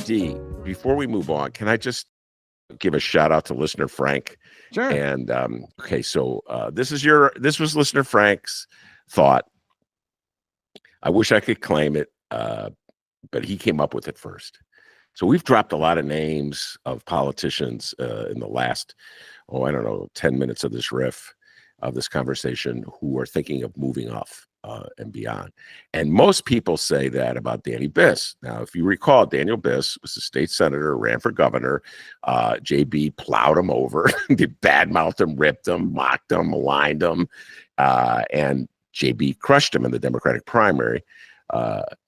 D, before we move on, can I just give a shout out to listener Frank? Sure. And okay, so this was listener Frank's thought. I wish I could claim it, but he came up with it first. So we've dropped a lot of names of politicians in the last, 10 minutes of this riff, of this conversation, who are thinking of moving off and beyond. And most people say that about Danny Biss. Now, if you recall, Daniel Biss was a state senator, ran for governor. JB plowed him over, badmouthed him, ripped him, mocked him, maligned him, and JB crushed him in the Democratic primary.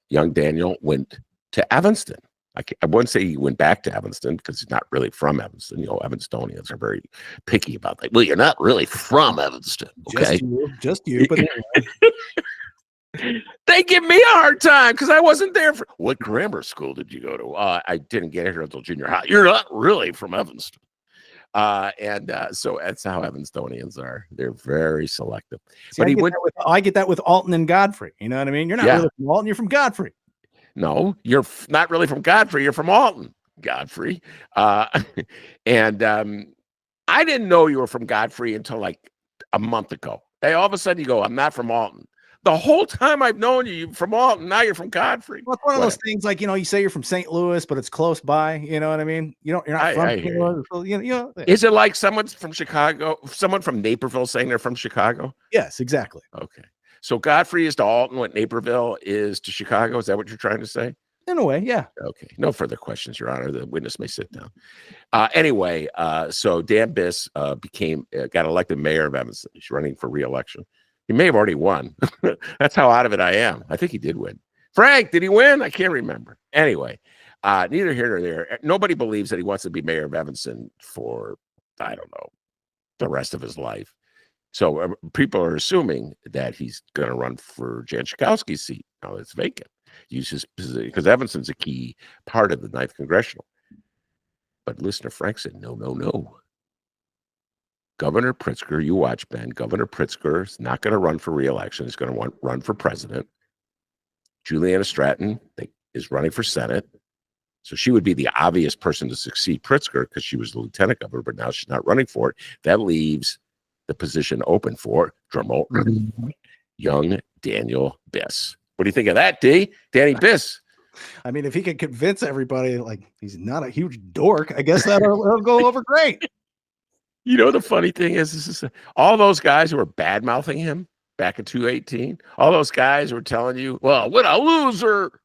Young Daniel went to Evanston. I wouldn't say he went back to Evanston, because he's not really from Evanston. Evanstonians are very picky about that. Well, you're not really from Evanston, okay? Just you. But they give me a hard time because I wasn't there. What grammar school did you go to? I didn't get here until junior high. You're not really from Evanston. So that's how Evanstonians are. They're very selective. See, but I get that with Alton and Godfrey. You know what I mean? You're not really from Alton. You're from Godfrey. No, you're not really from Godfrey. You're from Alton, Godfrey. And I didn't know you were from Godfrey until like a month ago. All of a sudden you go, I'm not from Alton. The whole time I've known you're from Alton. Now you're from Godfrey. Well, it's one of those things, like, you say you're from St. Louis, but it's close by. You know what I mean? You're not from St. Louis. Is it like someone from Chicago, someone from Naperville saying they're from Chicago? Yes, exactly. Okay. So Godfrey is to Alton what Naperville is to Chicago. Is that what you're trying to say? In a way, yeah. Okay. No further questions, Your Honor. The witness may sit down. Anyway, so Dan Biss got elected mayor of Evanston. He's running for re-election. He may have already won. That's how out of it I am. I think he did win. Frank, did he win? I can't remember. Anyway, neither here nor there. Nobody believes that he wants to be mayor of Evanston for, I don't know, the rest of his life. So people are assuming that he's going to run for Jan Schakowsky's seat. Now it's vacant. Because Evanston's a key part of the 9th Congressional. But listener Frank said, no. Governor Pritzker, you watch, Ben. Governor Pritzker is not going to run for re-election. He's going to run for president. Juliana Stratton is running for Senate. So she would be the obvious person to succeed Pritzker because she was the lieutenant governor, but now she's not running for it. That leaves the position open for, drumroll, young Daniel Biss. What do you think of that, D? Danny Biss. I mean, if he could convince everybody like he's not a huge dork, I guess that'll go over great. The funny thing is all those guys who were bad-mouthing him back in 2018, all those guys who were telling you, well, what a loser.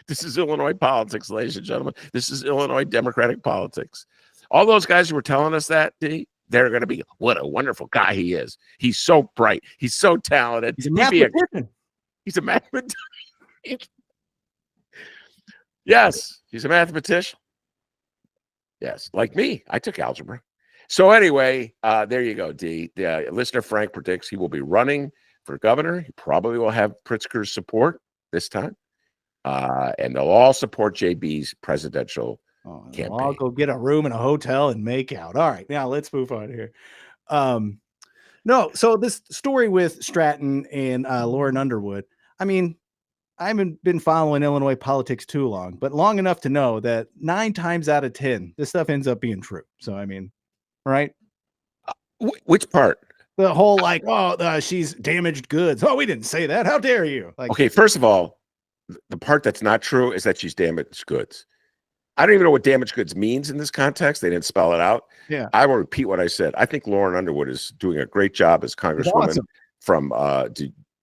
This is Illinois politics, ladies and gentlemen. This is Illinois Democratic politics. All those guys who were telling us that, D, they're going to be, what a wonderful guy he is. He's so bright. He's so talented. He's a mathematician. He's a mathematician. Yes, he's a mathematician. Yes, like me. I took algebra. So anyway, there you go, D. Listener Frank predicts he will be running for governor. He probably will have Pritzker's support this time. And they'll all support JB's presidential campaign. I'll go get a room in a hotel and make out. All right, now let's move on here. So this story with Stratton and Lauren Underwood, I mean, I haven't been following Illinois politics too long, but long enough to know that 9 times out of 10, this stuff ends up being true. So, I mean, right? Which part? The whole she's damaged goods. Oh, we didn't say that. How dare you? Okay, first of all, the part that's not true is that she's damaged goods. I don't even know what damaged goods means in this context. They didn't spell it out. Yeah. I will repeat what I said. I think Lauren Underwood is doing a great job as congresswoman from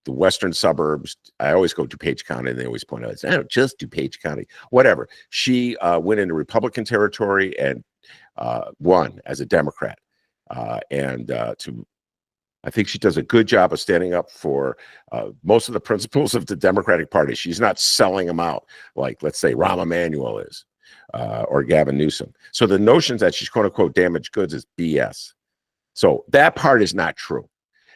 the western suburbs. I always go DuPage County, and they always point out, just DuPage County. Whatever. She went into Republican territory and won as a Democrat. I think she does a good job of standing up for most of the principles of the Democratic Party. She's not selling them out like, let's say, Rahm Emanuel is. Or Gavin Newsom. So the notions that she's quote unquote damaged goods is BS. So that part is not true.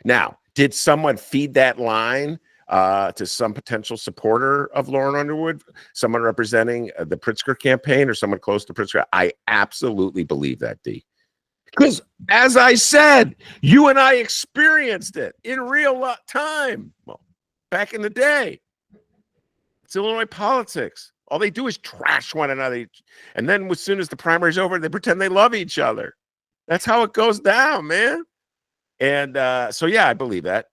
Now, did someone feed that line to some potential supporter of Lauren Underwood, someone representing the Pritzker campaign or someone close to Pritzker? I absolutely believe that, D. Because, as I said, you and I experienced it in real time. Well, back in the day, it's Illinois politics. All they do is trash one another. And then as soon as the primary's over, they pretend they love each other. That's how it goes down, man. And so, yeah, I believe that.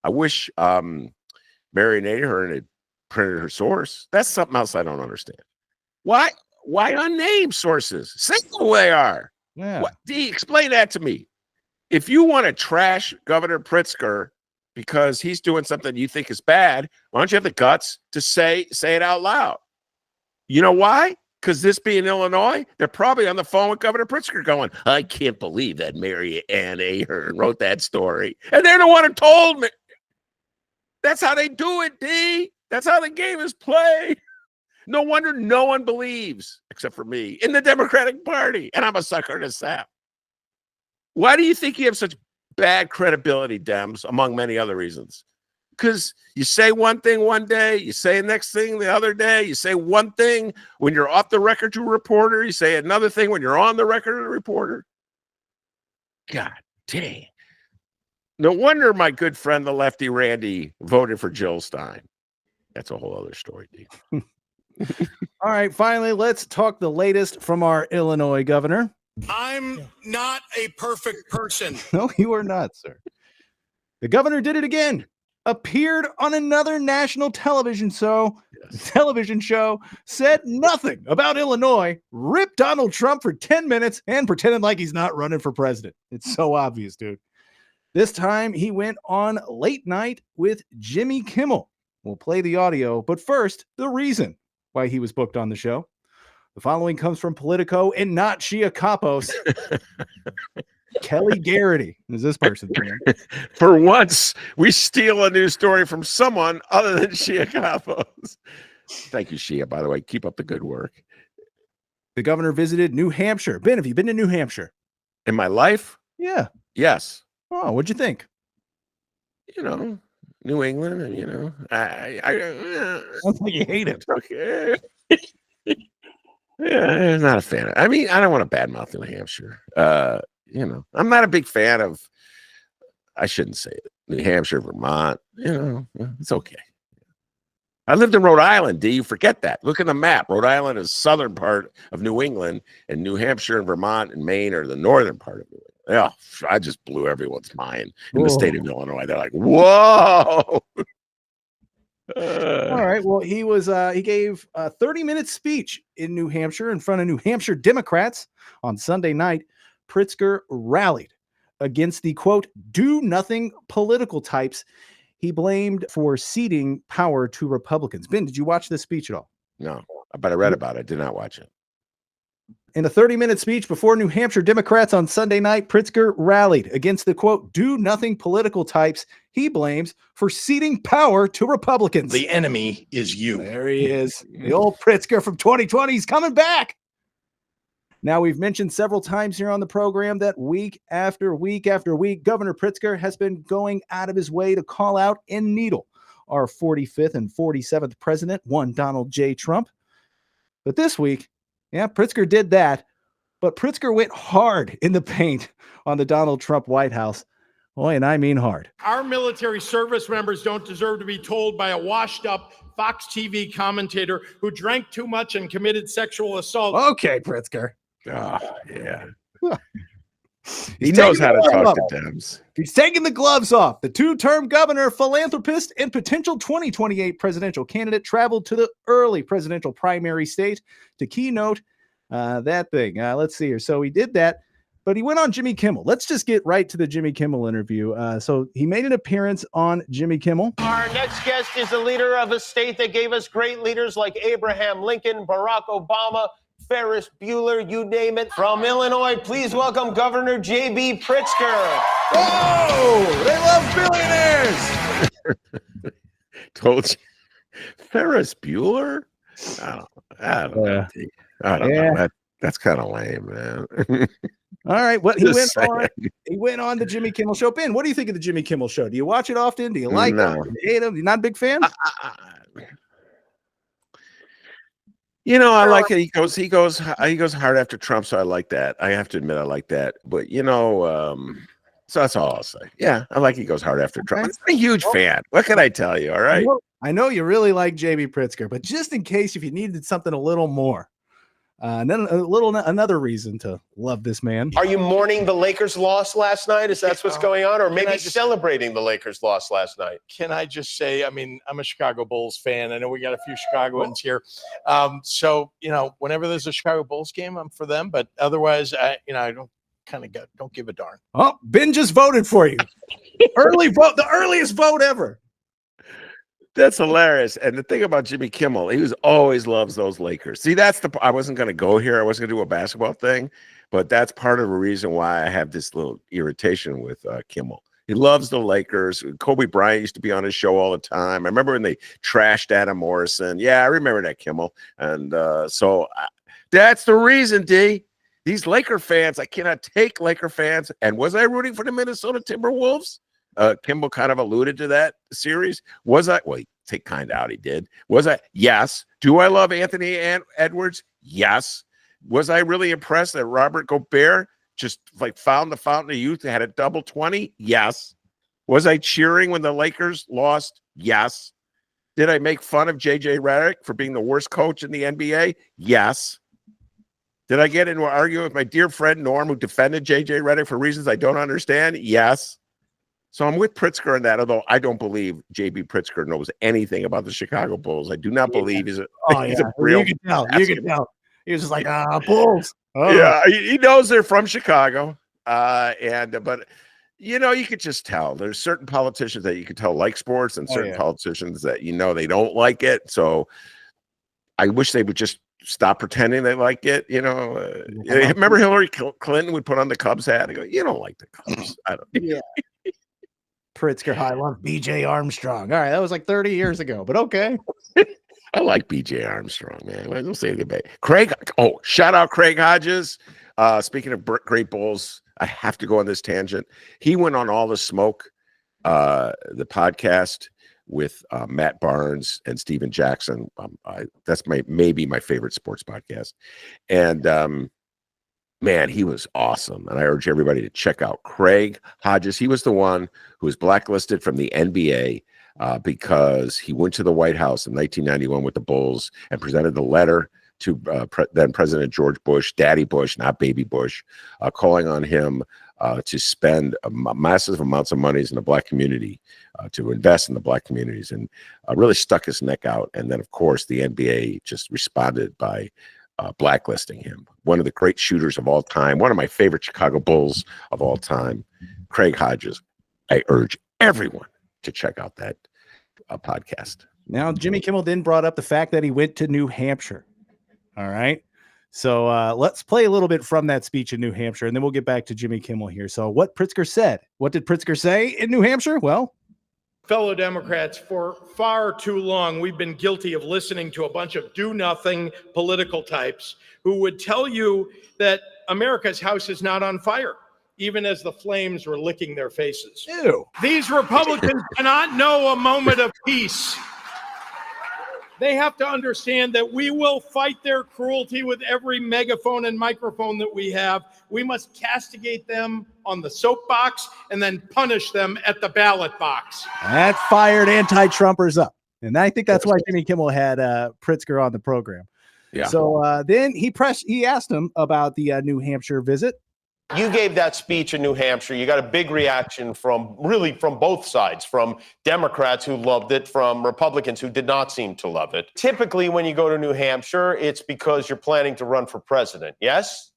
I wish Marion Ahern had printed her source. That's something else I don't understand. Why unnamed sources? Say who they are. Yeah. What, D, explain that to me. If you want to trash Governor Pritzker because he's doing something you think is bad, why don't you have the guts to say it out loud? You know why? Because this being Illinois, they're probably on the phone with Governor Pritzker going, I can't believe that Mary Ann Ahern wrote that story. And they're the one who told me. That's how they do it, D. That's how the game is played. No wonder no one believes, except for me, in the Democratic Party. And I'm a sucker to sap. Why do you think you have such bad credibility, Dems, among many other reasons? Because you say one thing one day, you say the next thing the other day, you say one thing when you're off the record to a reporter, you say another thing when you're on the record to a reporter. God dang. No wonder my good friend, the lefty Randy, voted for Jill Stein. That's a whole other story, dude. All right, finally, let's talk the latest from our Illinois governor. I'm not a perfect person. No, you are not, sir. The governor did it again. Appeared on another national television show, said nothing about Illinois, ripped Donald Trump for 10 minutes, and pretended like he's not running for president. It's so obvious, dude. This time he went on Late Night with Jimmy Kimmel. We'll play the audio, but first, the reason why he was booked on the show. The following comes from Politico and not Shia Kapos. Kelly Garrity is this person. For once, we steal a news story from someone other than Shia Kapos. Thank you, Shia, by the way. Keep up the good work. The governor visited New Hampshire. Ben, have you been to New Hampshire? In my life? Yeah. Yes. Oh, what'd you think? You know, New England, and you know, Sounds like you hate it. Okay. Yeah, I'm not a fan. I mean, I don't want to badmouth New Hampshire. You know, I'm not a big fan of. I shouldn't say it. New Hampshire, Vermont. You know, it's okay. I lived in Rhode Island. Do you forget that? Look at the map. Rhode Island is southern part of New England, and New Hampshire and Vermont and Maine are the northern part of New England. Yeah, I just blew everyone's mind in the state of Illinois. They're like, "Whoa!" All right. Well, he gave a 30-minute speech in New Hampshire in front of New Hampshire Democrats on Sunday night. Pritzker rallied against the, quote, do-nothing political types he blamed for ceding power to Republicans. Ben, did you watch this speech at all? No, but I read about it. I did not watch it. In a 30-minute speech before New Hampshire Democrats on Sunday night, Pritzker rallied against the, quote, do-nothing political types he blames for ceding power to Republicans. The enemy is you. There he is. The old Pritzker from 2020 is coming back. Now, we've mentioned several times here on the program that week after week after week, Governor Pritzker has been going out of his way to call out and needle our 45th and 47th president, one Donald J. Trump. But this week, yeah, Pritzker did that, but Pritzker went hard in the paint on the Donald Trump White House. Boy, and I mean hard. Our military service members don't deserve to be told by a washed-up Fox TV commentator who drank too much and committed sexual assault. Okay, Pritzker. Oh, yeah. He knows how to talk to Dems. He's taking the gloves off. The two-term governor, philanthropist, and potential 2028 presidential candidate traveled to the early presidential primary state to keynote that thing. Let's see here. So he did that, but he went on Jimmy Kimmel. Let's just get right to the Jimmy Kimmel interview. So he made an appearance on Jimmy Kimmel. Our next guest is a leader of a state that gave us great leaders like Abraham Lincoln, Barack Obama, Ferris Bueller, you name it. From Illinois, please welcome Governor J.B. Pritzker. Whoa! They love billionaires! Told you. Ferris Bueller? I don't know. I don't know. That's kind of lame, man. All right. Well, he went on the Jimmy Kimmel show. Ben, what do you think of the Jimmy Kimmel show? Do you watch it often? Do you like him? Do you hate him? You're not a big fan? You know, I like it. He goes hard after Trump, so I like that. I have to admit, I like that. But so that's all I'll say. Yeah, I like he goes hard after Trump. Okay. I'm a huge fan. What can I tell you? All right. I know you really like JB Pritzker, but just in case if you needed something a little more, and then another reason to love this man. Are you mourning the Lakers' loss last night? Is that what's going on? Or maybe just- celebrating the Lakers' loss last night? Can I just say, I mean, I'm a Chicago Bulls fan. I know we got a few Chicagoans here. So, whenever there's a Chicago Bulls game, I'm for them. But otherwise, I don't give a darn. Oh, Ben just voted for you. Early vote, the earliest vote ever. That's hilarious. And the thing about Jimmy Kimmel, he always loves those Lakers. See, I wasn't going to go here. I wasn't going to do a basketball thing, but that's part of the reason why I have this little irritation with Kimmel. He loves the Lakers. Kobe Bryant used to be on his show all the time. I remember when they trashed Adam Morrison. Yeah, I remember that, Kimmel. And so that's the reason, D. These Laker fans, I cannot take Laker fans. And was I rooting for the Minnesota Timberwolves? Kimball kind of alluded to that series. Was I? Well, take kind out. He did. Was I? Yes. Do I love Anthony Edwards? Yes. Was I really impressed that Robert Gobert just found the fountain of youth, had a double 20? Yes. Was I cheering when the Lakers lost? Yes. Did I make fun of JJ Redick for being the worst coach in the NBA? Yes. Did I get into an argument with my dear friend Norm, who defended JJ Redick for reasons I don't understand? Yes. So I'm with Pritzker on that, although I don't believe JB Pritzker knows anything about the Chicago Bulls. I do not believe he's a real. You can tell. You can tell. He was just like, Bulls. Oh. Yeah, he knows they're from Chicago. But you could just tell. There's certain politicians that you could tell like sports, and certain politicians that they don't like it. So I wish they would just stop pretending they like it. Remember Hillary Clinton would put on the Cubs hat and go, "You don't like the Cubs." I don't. Yeah. Pritzker, I love BJ Armstrong. All right, that was like 30 years ago, but okay. I like BJ Armstrong, man. Don't say goodbye. Craig. Oh, shout out Craig Hodges. Speaking of great Bulls, I have to go on this tangent. He went on All the Smoke, the podcast with Matt Barnes and Steven Jackson. That's maybe my favorite sports podcast. And man, he was awesome. And I urge everybody to check out Craig Hodges. He was the one who was blacklisted from the NBA because he went to the White House in 1991 with the Bulls and presented the letter to then President George Bush, Daddy Bush, not Baby Bush, calling on him to spend massive amounts of monies in the black community, to invest in the black communities, and really stuck his neck out. And then, of course, the NBA just responded by blacklisting him. One of the great shooters of all time, one of my favorite Chicago Bulls of all time, Craig Hodges. I urge everyone to check out that podcast. Now, Jimmy Kimmel then brought up the fact that he went to New Hampshire. All right. So let's play a little bit from that speech in New Hampshire, and then we'll get back to Jimmy Kimmel here. So what Pritzker said. What did Pritzker say in New Hampshire? Well, fellow Democrats, for far too long, we've been guilty of listening to a bunch of do-nothing political types who would tell you that America's house is not on fire, even as the flames were licking their faces. ew. These Republicans cannot know a moment of peace. They have to understand that we will fight their cruelty with every megaphone and microphone that we have. We must castigate them on the soapbox and then punish them at the ballot box. That fired anti-Trumpers up. And I think that's why Jimmy Kimmel had Pritzker on the program. Yeah. So then he asked him about the New Hampshire visit. You gave that speech in New Hampshire. You got a big reaction from both sides, from Democrats who loved it, from Republicans who did not seem to love it. Typically, when you go to New Hampshire, it's because you're planning to run for president. Yes?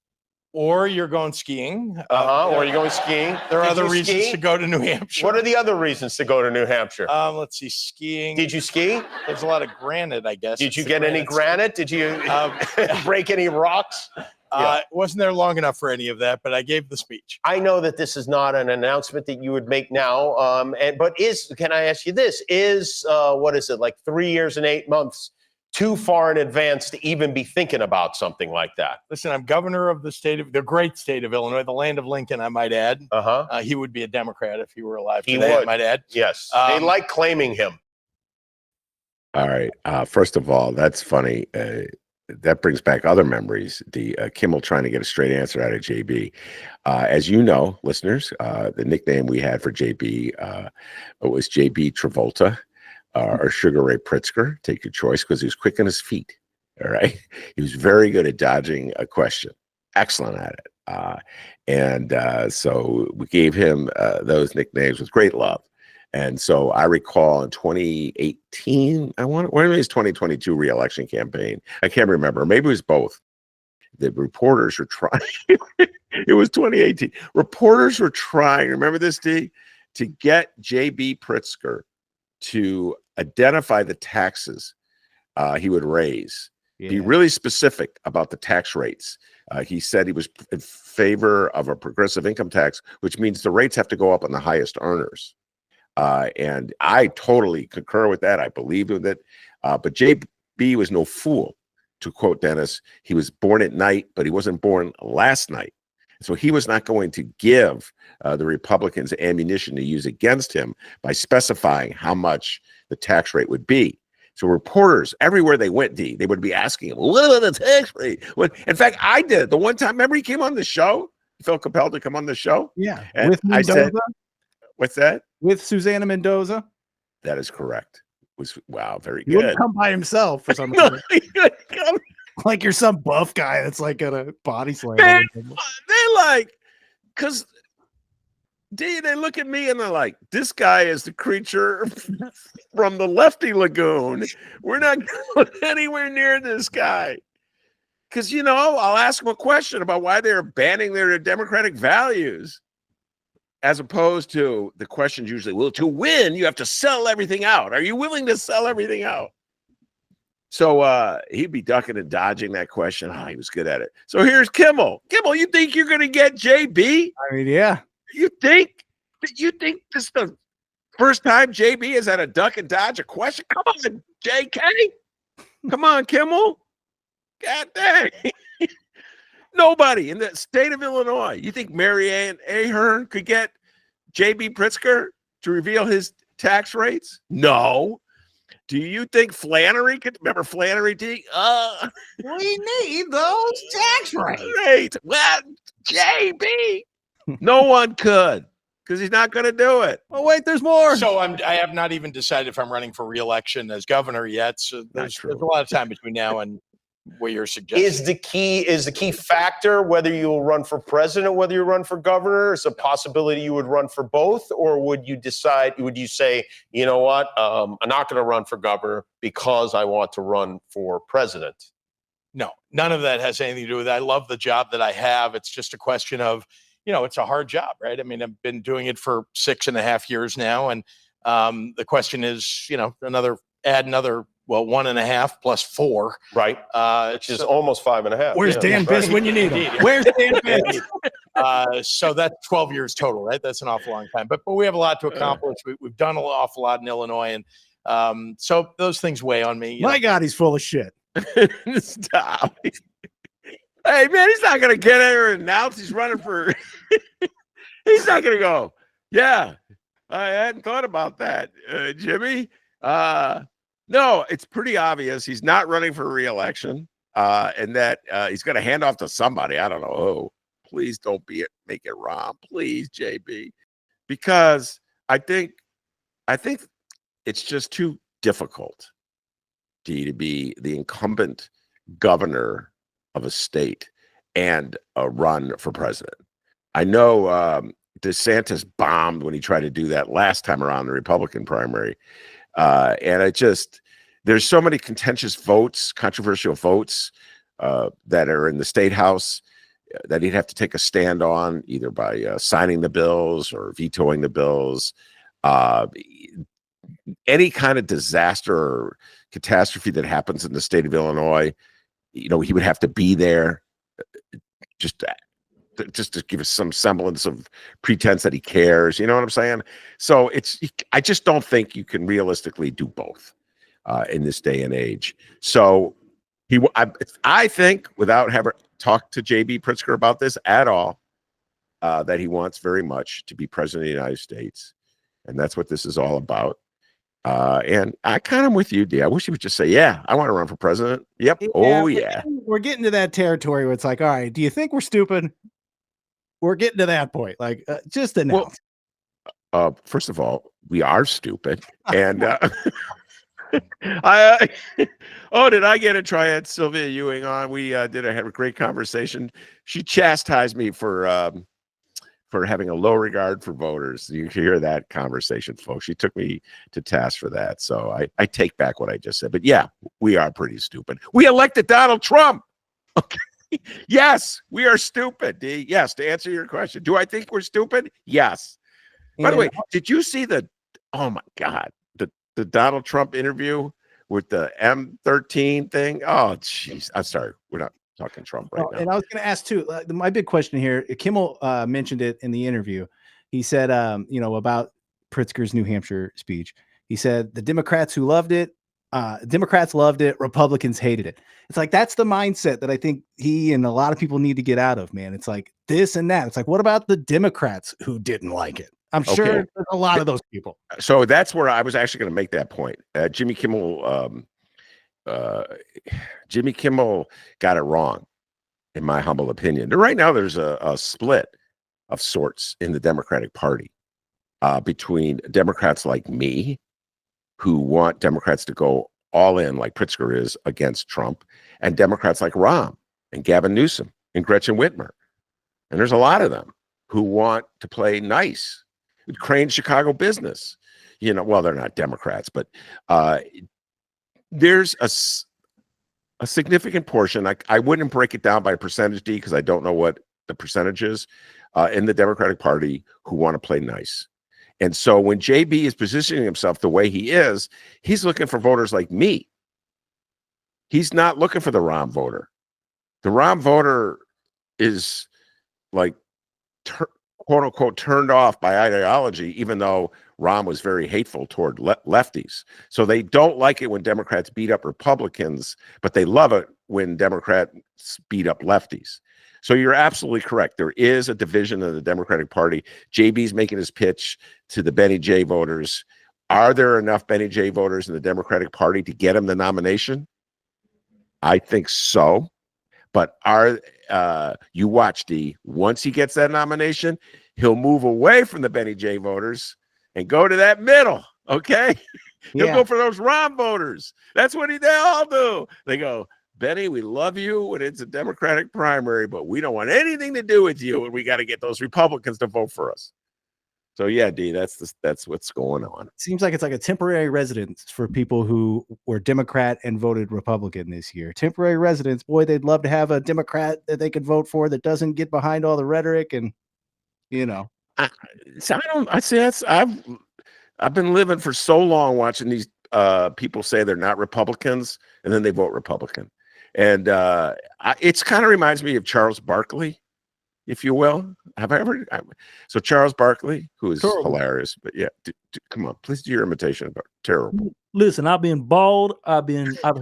Or you're going skiing. Or you're going skiing. There are Did other you reasons ski? to go to New Hampshire. What are the other reasons to go to New Hampshire? Let's see, skiing. Did you ski? There's a lot of granite, I guess. Did It's you the get any granite? Did you break any rocks? Wasn't there long enough for any of that, but I gave the speech. I know that this is not an announcement that you would make now, but can I ask you this? What is it, like 3 years and 8 months too far in advance to even be thinking about something like that? Listen, I'm governor of the great state of Illinois, the land of Lincoln, I might add. He would be a Democrat if he were alive today, I might add. Yes. They like claiming him. All right. First of all, that's funny. that brings back other memories. The Kimmel trying to get a straight answer out of JB. As you know, listeners, the nickname we had for JB was JB Travolta or Sugar Ray Pritzker. Take your choice, because he was quick on his feet. All right. He was very good at dodging a question. Excellent at it. So we gave him those nicknames with great love. And so I recall in 2018, when his 2022 reelection campaign, I can't remember. Maybe it was both. The reporters were trying. It was 2018. Reporters were trying. Remember this, D? To get J.B. Pritzker to identify the taxes he would raise. Yeah. Be really specific about the tax rates. He said he was in favor of a progressive income tax, which means the rates have to go up on the highest earners. And I totally concur with that. I believe with it. But JB was no fool, to quote Dennis. He was born at night, but he wasn't born last night. So he was not going to give the Republicans ammunition to use against him by specifying how much the tax rate would be. So reporters, everywhere they went, D, they would be asking him, what about the tax rate? In fact, I did. The one time, remember he came on the show? He felt compelled to come on the show? Yeah. And With I Mendoza? said, what's that? With Susanna Mendoza? That is correct. Wow, very He good. wouldn't come by himself for some No, reason. he didn't come. Like you're some buff guy that's like at a body slam. Man, they like, because they look at me and they're like, this guy is the creature from the Lefty Lagoon. We're not going anywhere near this guy. Because, I'll ask them a question about why they're banning their democratic values, as opposed to the questions usually, well, to win, you have to sell everything out. Are you willing to sell everything out? So he'd be ducking and dodging that question. Oh, he was good at it. So here's Kimmel. Kimmel, you think you're going to get JB? I mean, yeah. You think this is the first time JB has had a duck and dodge a question? Come on, JK. Come on, Kimmel. God dang. Nobody in the state of Illinois. You think Mary Ann Ahern could get JB Pritzker to reveal his tax rates? No. Do you think Flannery could? Remember Flannery D? We need those tax rates. Right. Well, JB. No one could, because he's not going to do it. Oh, wait, there's more. So I have not even decided if I'm running for re-election as governor yet. So there's a lot of time between now and what you're suggesting. Is the key factor whether you'll run for president, whether you run for governor? Is a possibility you would run for both, or would you say, you know what, I'm not going to run for governor because I want to run for president? No, none of that has anything to do with it. I love the job that I have. It's just a question of, it's a hard job, right? I mean, I've been doing it for 6.5 years now. And the question is, another 1.5 plus 4. Right. Which is almost 5.5. Where's Dan Biss when you need him? Where's Dan Biss? So that's 12 years total, right? That's an awful long time. But we have a lot to accomplish. We've done an awful lot in Illinois. And so those things weigh on me. My God, he's full of shit. Stop. Hey, man, he's not going to get there and announce he's running for. He's not going to go, yeah, I hadn't thought about that, Jimmy. No, it's pretty obvious he's not running for re-election, and that he's going to hand off to somebody. I don't know who. Please don't make it Ron. Please, JB. Because I think it's just too difficult, to be the incumbent governor of a state and run for president. I know DeSantis bombed when he tried to do that last time around the Republican primary. And there's so many contentious votes, controversial votes that are in the state house that he'd have to take a stand on, either by signing the bills or vetoing the bills. Any kind of disaster or catastrophe that happens in the state of Illinois, he would have to be there just to give us some semblance of pretense that he cares. You know what I'm saying? So I just don't think you can realistically do both in this day and age. So I think, without having talked to JB Pritzker about this at all, that he wants very much to be president of the United States. And that's what this is all about. And I kind of with you, D. I wish he would just say, "Yeah, I want to run for president." Yep. Oh yeah. We're getting to that territory where it's like, all right, do you think we're stupid? We're getting to that point. Like, just announce. First of all, we are stupid, and I did I get a try at Sylvia Ewing on? We had a great conversation. She chastised me for having a low regard for voters. You can hear that conversation, folks. She took me to task for that. So I take back what I just said. But yeah, we are pretty stupid. We elected Donald Trump. Okay. Yes, we are stupid, D. Yes, to answer your question. Do I think we're stupid? Yes. By the way, did you see oh my God, the Donald Trump interview with the M13 thing? Oh, jeez. I'm sorry. We're not talking Trump right now. And I was going to ask too, my big question here, Kimmel mentioned it in the interview. He said, about Pritzker's New Hampshire speech. He said the Democrats loved it, Republicans hated it. It's like, that's the mindset that I think he and a lot of people need to get out of, man. It's like this and that. It's like, what about the Democrats who didn't like it? I'm sure there's a lot of those people. So that's where I was actually going to make that point. Jimmy Kimmel got it wrong, in my humble opinion. Right now, there's a split of sorts in the Democratic Party between Democrats like me, who want Democrats to go all in like Pritzker is against Trump, and Democrats like Rahm and Gavin Newsom and Gretchen Whitmer. And there's a lot of them who want to play nice. Crane Chicago business, well, they're not Democrats, but there's a significant portion. I wouldn't break it down by percentage, D, because I don't know what the percentage is in the Democratic Party who want to play nice. And so when JB is positioning himself the way he is, he's looking for voters like me. He's not looking for the Rahm voter. The Rahm voter is like quote unquote turned off by ideology, even though Rahm was very hateful toward lefties. So they don't like it when Democrats beat up Republicans, but they love it when Democrats beat up lefties. So you're absolutely correct. There is a division in the Democratic Party. JB's making his pitch to the Benny J voters. Are there enough Benny J voters in the Democratic Party to get him the nomination? I think so. But you watch, D, once he gets that nomination, he'll move away from the Benny J voters and go to that middle, okay? He'll go for those Rahm voters. That's what they all do. They go, Benny, we love you when it's a Democratic primary, but we don't want anything to do with you, and we got to get those Republicans to vote for us. So yeah, D, that's what's going on. Seems like it's like a temporary residence for people who were Democrat and voted Republican this year. Temporary residence, boy, they'd love to have a Democrat that they could vote for that doesn't get behind all the rhetoric and, I've been living for so long watching these people say they're not Republicans and then they vote Republican, and it's kind of reminds me of Charles Barkley, if you will. So Charles Barkley, who is hilarious, but yeah, come on, please do your imitation of terrible. Listen, I've been bald, I've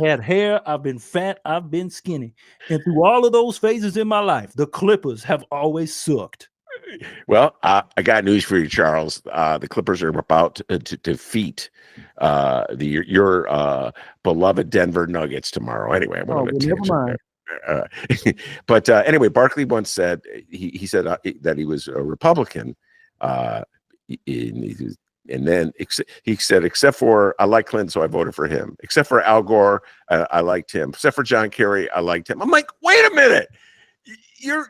had hair, I've been fat, I've been skinny, and through all of those phases in my life, the Clippers have always sucked. Well, I got news for you, Charles. The Clippers are about to defeat your beloved Denver Nuggets tomorrow. Anyway, I want to never mind. But anyway, Barkley once said he said that he was a Republican, and then he said, except for I like Clinton, so I voted for him. Except for Al Gore, I liked him. Except for John Kerry, I liked him. I'm like, wait a minute. You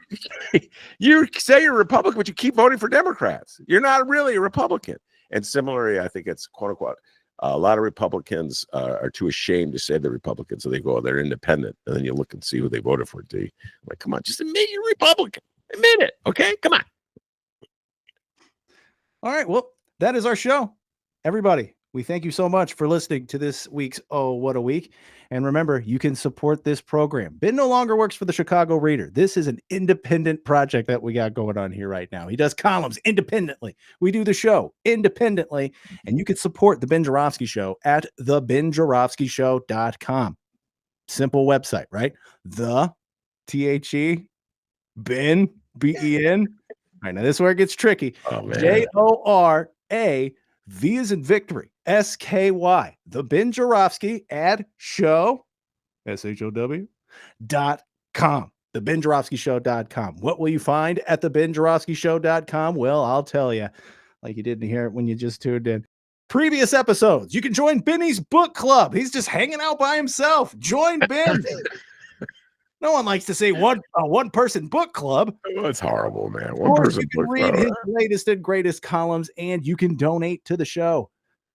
say you're a Republican, but you keep voting for Democrats. You're not really a Republican. And similarly, I think it's quote unquote, a lot of Republicans are too ashamed to say they're Republicans, so they're independent. And then you look and see who they voted for. I'm like, come on, just admit you're Republican. Admit it, okay? Come on. All right, well, that is our show. Everybody, we thank you so much for listening to this week's Oh, What a Week. And remember, you can support this program. Ben no longer works for the Chicago Reader. This is an independent project that we got going on here right now. He does columns independently. We do the show independently. And you can support The Ben Joravsky Show at thebenjoravskyshow.com. Simple website, right? The THE Ben BEN. All right, now this is where it gets tricky. Oh, man. JORA V is in victory, SKY, the Ben Joravsky ad show, SHOW.com, the BenJoravskyShow.com. What will you find at the BenJoravskyShow.com? Well, I'll tell you, like you didn't hear it when you just tuned in. Previous episodes, you can join Benny's book club. He's just hanging out by himself. Join Ben. No one likes to say one person book club. Oh, it's horrible, man. Of One course, person you can book read club. his latest and greatest columns, and you can donate to the show.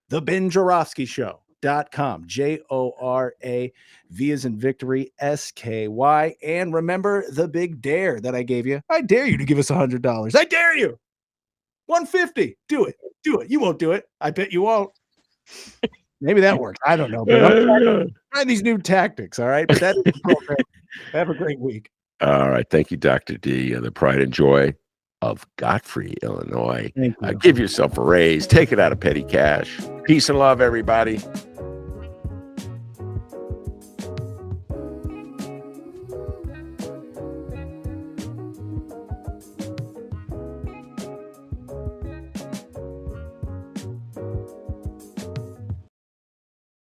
The BenJoravskyShow.com. JORA, V as in victory, SKY. And remember the big dare that I gave you. I dare you to give us $100. I dare you. 150. Do it. Do it. You won't do it. I bet you won't. Maybe that works. I don't know. But I'm trying these new tactics. All right. But that's the program. Have a great week. All right. Thank you, Dr. D. The pride and joy of Godfrey, Illinois. Thank you. Give yourself a raise. Take it out of petty cash. Peace and love, everybody.